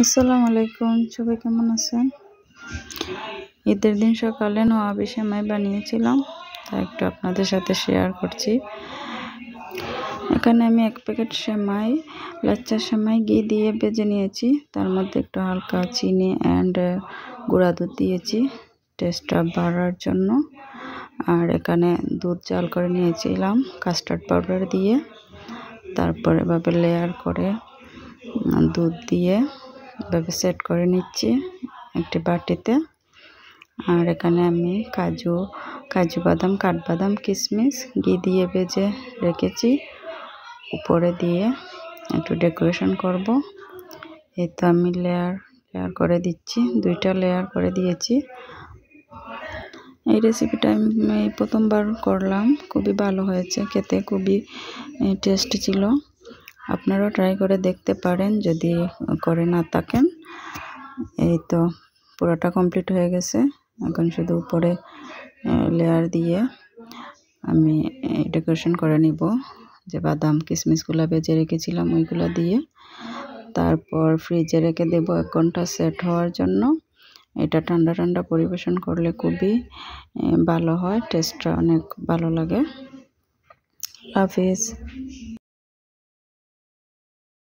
আসসালামু আলাইকুম, সবাই কেমন আছেন? ঈদের দিন সকালে নওয়াবি সেমাই বানিয়েছিলাম, তা একটু আপনাদের সাথে শেয়ার করছি। এখানে আমি 1 প্যাকেট সেমাই, লাচ্চা সেমাই ঘি দিয়ে ভেজে নিয়েছি। তার মধ্যে একটু হালকা চিনি অ্যান্ড গুঁড়া দুধ দিয়েছি টেস্টটা বাড়ার জন্য। আর এখানে দুধ জাল করে নিয়েছিলাম কাস্টার্ড পাউডার দিয়ে। তারপর এভাবে লেয়ার করে দুধ দিয়ে এভাবে সেট করে নিচ্ছি একটি বাটিতে। আর এখানে আমি কাজু বাদাম, কাঠবাদাম, কিশমিশ ঘি দিয়ে ভেজে রেখেছি, উপরে দিয়ে একটু ডেকোরেশন করব। এই তো আমি লেয়ার করে দিচ্ছি, 2টা লেয়ার করে দিয়েছি। এই রেসিপিটা আমি প্রথমবার করলাম, খুবই ভালো হয়েছে, খেতে খুবই টেস্টি ছিল। আপনারাও ট্রাই করে দেখতে পারেন যদি করে না থাকেন। এই তো পুরোটা কমপ্লিট হয়ে গেছে। এখন শুধু উপরে লেয়ার দিয়ে আমি ডেকোরেশন করে নিব, যে বাদাম কিশমিশগুলো ভেজে রেখেছিলাম ওইগুলো দিয়ে। তারপর ফ্রিজে রেখে দেব 1 ঘন্টা সেট হওয়ার জন্য। এটা ঠান্ডা ঠান্ডা পরিবেশন করলে খুবই ভালো হয়, টেস্টটা অনেক ভালো লাগে। আল্লাহ হাফেজ।